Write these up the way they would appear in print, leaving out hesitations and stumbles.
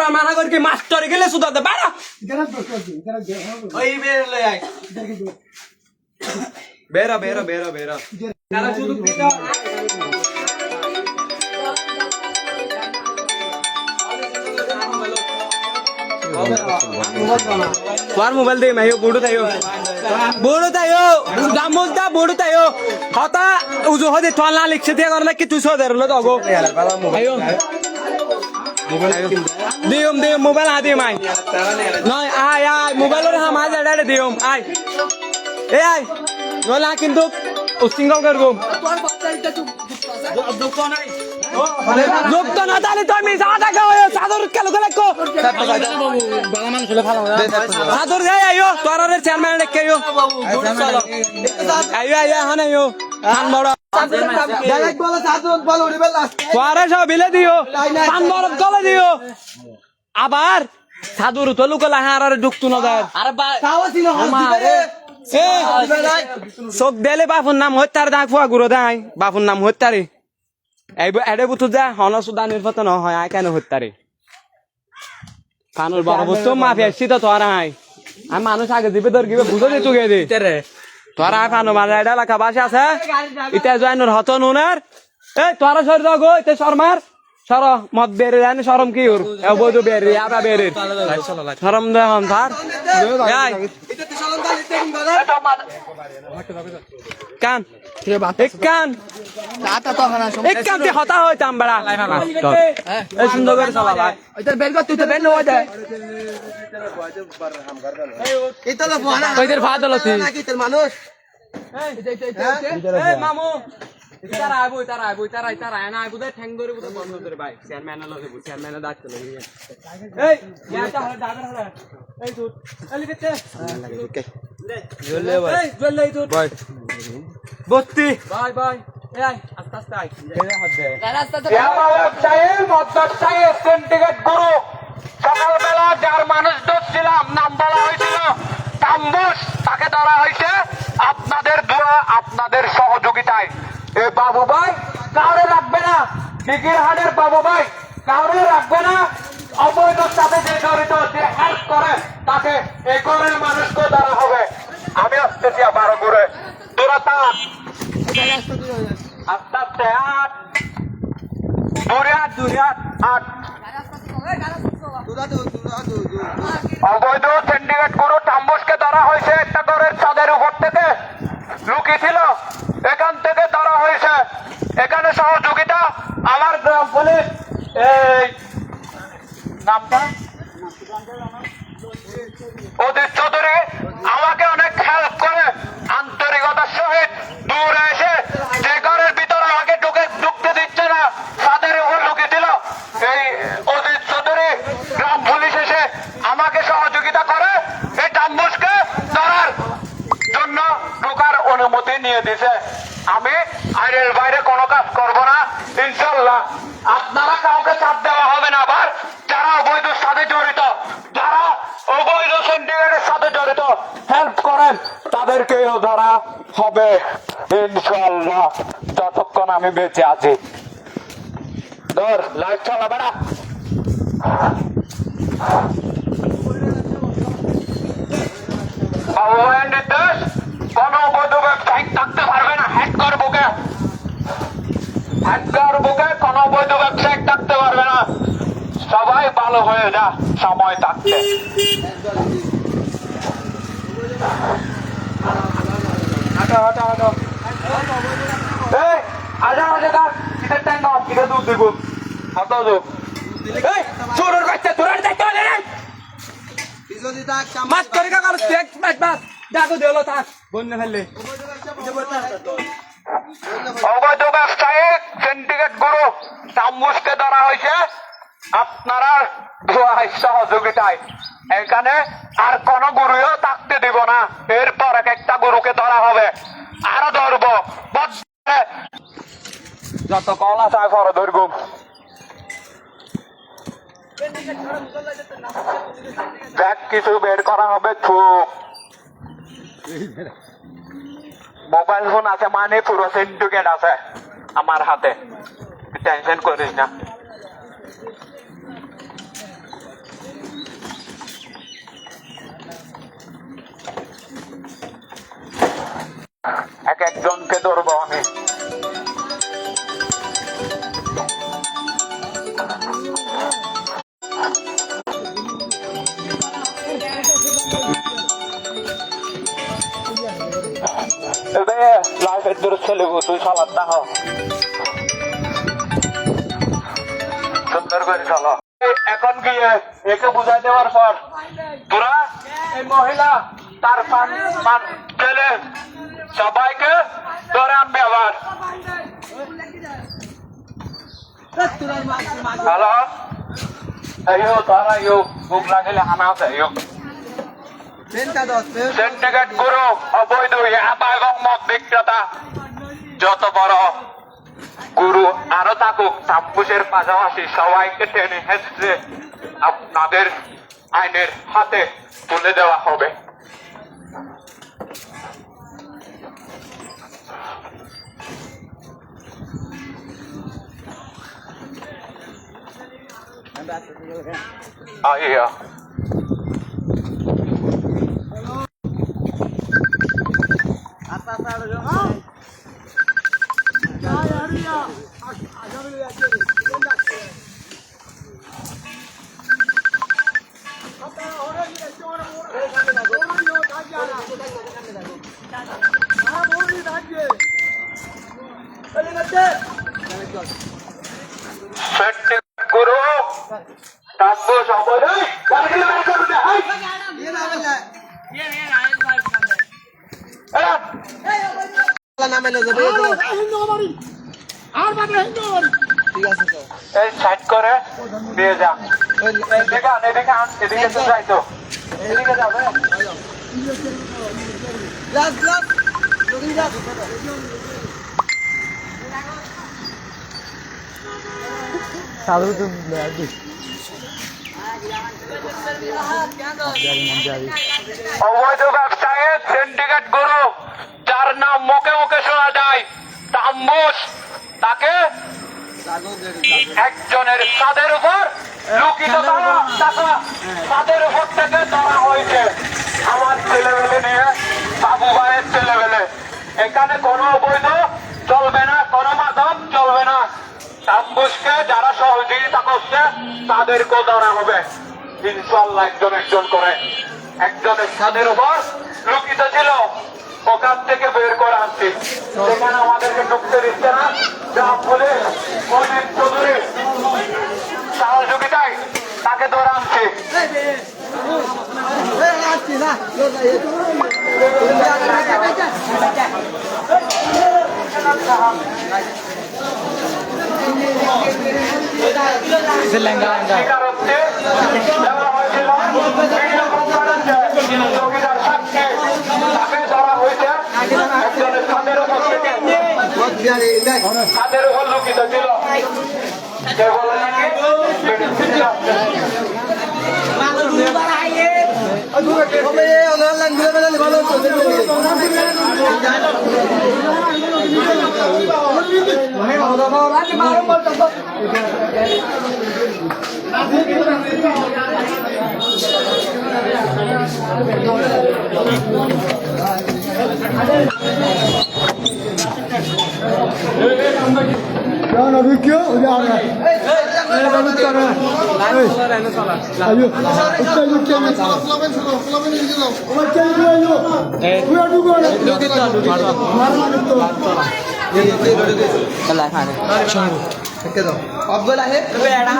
মানা করকে মাস্টারে গেলে সুদাতে বাড়া বেরা বেরা বেরা বেরা তারা শুধু তোমার মোবাইল দে মাইও বুড়ো তাইও গামুলটা বুড়ো তাইও হতা উজু হদে তোলা লিখছে দিয়ে করলে কি তুই সদর হলো তো গো আইও দিওম দিওম মোবাইল আদি মাই নয় আয় আয় মোবাইলের হাম আজ এডারে দিওম আয় এ আয় নলা কিন্তু সিঙ্গল করবো যুক্ত না তাহলে তুমি চাদর কেন চাদর আইও তোর চেয়ারম্যান রেখে আইও আইও আইও এখন আইও পান বড় তোরা সব বিলে দিও পান বড় গলে দিও আবার চাদর তো লুকলা হার ঢুকতো না চোখ দেলে বাপুর নাম হত্যার দাগ ফুয়া গুরো দেয় বাপুর নাম হত্যারে এডে বুথু যা হন সুদা নির্বাচন হয় আয় কেন হত্যারে কানুর বড় বস্তু মাফি আসছি তো তোরা আয় আমি মানুষ আগে দিবে তোর গিয়ে বুঝো দিত গে দে তোরা কানু মাঝে এটা এলাকা বাসে আছে ইটা জয়নুর হত নুনের এই তোরা সর যাও গো ইতে শর্মার সর মদ বেরে জানি শরম কি ওর বধু বেরে আবা বেরে শরম দে হন তার কান এক কান এক কান তে হতা হইতাম বড়া এই সুন্দর করে চালা ভাই ওইটার বেল তুই তো বেল হই দে এই তো লোনা ওইদের ভাত হলতি নাকি তোর মানুষ এই মামু তারা না বুঝে ঠ্যাং ধরে বুঝে বন্ধ করে ভাই চেয়ারম্যানের লগে চেয়ারম্যানের দায়িত্ব লগে এই ইয়াটা হলে দাদা হলে এই তুই এলি কেতে জলে ভাই এই জলে তুই ভাই বত্তি ভাই ভাই এই আস্তে আস্তে আই এই হাত দে রাস্তা তো মদ্দাসাই সিন্ডিকেট গুরু সকালবেলা যার মানুষ দছিলাম নাম বলা হয়েছিল তাম্বুস তাকে ধরা হয়েছে আপনাদের দোয়া আপনাদের সহযোগিতায় এ বাবু ভাই কাউরে রাখবে না ডিগির হাটের বাবু ভাই কাউরে রাখবে না অবৈধ সাথে যে জড়িত যে হেল্প করে তাকে এই গরের মানুষকে ধরা হবে আমি আসতেছি আবার ঘুরে দূরতা আস্তে আস্তে আট অবৈধ সিন্ডিকেট গুরু তাম্বুসকে ধরা হয়েছে একটা ঘরের ছাদের উপর থেকে লুকিয়েছিল এখান থেকে ধরা হয়েছে এখানে সহযোগিতা আমার গ্রাম পুলিশ এই নামটা অজিত চৌধুরী আমাকে অনেক হেল্প করে আন্তরিকতার সহিত দূরে এসে যে ঘরের ভিতরে আমাকে ঢুকতে দিচ্ছে না তাদের উপর লুকিয়েছিল এই অজিত চৌধুরী গ্রাম পুলিশ এসে আমাকে সহযোগিতা করে এই তাম্বুসকে ধরার জন্য ঢোকার অনুমতি নিয়ে দিছে আমি আইনের বাইরে কোনো কাজ করব না ইনশাল্লাহ আপনারা কাউকে চাপ দেওয়া হবে না আবার যারা অবৈধ সাথে জড়িত যারা অবৈধ সিন্ডিকেটের সাথে জড়িত হেল্প করেন তাদেরকেও ধরা হবে ইনশাল্লাহ যতক্ষণ আমি বেঁচে আছি ধর লাইট চালা বেড়া বাবুভাইয়ের নির্দেশ কোন অবৈধ ব্যবসায়িক থাকতে পারবে না হ্যাকার বুকে কোন অবৈধ ব্যবসায়িক থাকতে পারবে না সবাই ভালো হয়ে যা সময় থাকতে দুধ দিব চোরের বাচ্চা চোরের দেখতে হলে মাছ করে কাকার মাছ দেখো দেলো থাক বন্যা ফেললে অবৈধ ব্যবসায়িক সিন্ডিকেট গুরু তাম্বুসকে ধরা হয়েছে আপনারা সহযোগিতায় এখানে আর কোন গুরুও থাকতে দিব না এরপর এক একটা গুরুকে ধরা হবে আরো ধরবো যত কলা চায় পরে ধরব দেখ কিছু বের করা হবে থুক মোবাইল ফোন আছে মানে পুরো সিন্ডিকেট আছে আমার হাতে টেনশন করিস না এক একজনকে ধরবো আমি লাইফের দূর ছেলে তুই সবার দেখ সুন্দর করে চলো এখন গিয়ে একে বুঝাই দেওয়ার পর তোরা এই মহিলা তার ছেলে সবাইকে ধরে আনবে আবার হ্যালো আইও তারা ইউ ভুক লাগলে হানা আছে ইউ সিন্ডিকেট গুরু অবৈধ ইয়াবা এবং মদ বিক্রেতা যত বড় গুরু আরো থাকুক তাপসের পাশাপাশি সবাইকে টেনে হেসে আপনাদের আইনের হাতে তুলে দেওয়া হবে আইয়া গুরু তাপস অবৈধ সাইড করে দিয়ে যা এদিকে তো যাইতো এদিকে যাবে অবৈধ ব্যবসায়ী সিন্ডিকেট গুরু যার নাম মুখে মুখে শোনা যায় তাম্বুস তাকে একজনের ছাদের উপর লুকিত টাকা ছাদের উপর থেকে ধরা হয়েছে আমার ছেলেবেলে নিয়ে বাবু ভাইয়ের ছেলেবেলে এখানে কোনো অবৈধ চলবে না কোনো মাদক চলবে না তাম্বুসকে যারা সহযোগিতা করছে তাদেরকেও ধরা হবে ইনশাল্লাহ একজন একজন করে একজনের ছাদের উপর লুকিত ছিল ওখান থেকে বের করে আনছি সেখানে আমাদেরকে ঢুকতে দিচ্ছে না যা বলে অনেক চৌধুরী সহযোগিতায় তাকে ধরে আনছি স্বীকারোক্তি দেওয়া হয়েছিল চৌকিদার সাক্ষী তাকে ধরা হয়েছে একজনের ছাদের উপর থেকে ছাদের উপর লুকিত ছিল কে বলে নাকি अभी क्यों उधर आ रहा है ayo kita lucu ni macam ni ayo udah dulu lu kita marah itu चला खाने ठीक है तो अब बोला है बेड़ा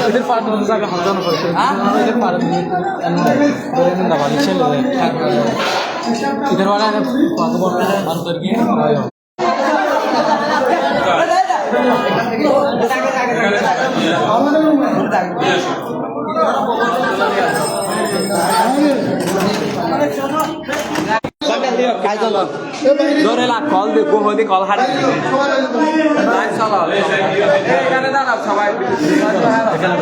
इधर पार में दूसरा का हल्का ना पड़ता है इधर पार में दवाली चल रही है इधर वाला ने पास बोल बंद करके आयो ধরে লাগ কল দে গো হদি কল হারে লাইভ চালাও এখানে দাঁড়াও সবাই এখানে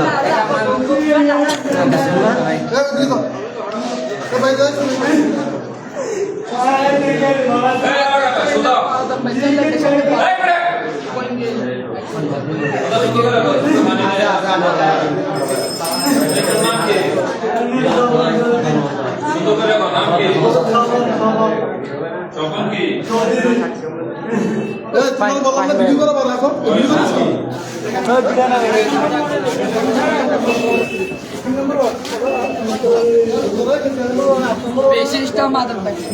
বেশিটা মাদক পাইছে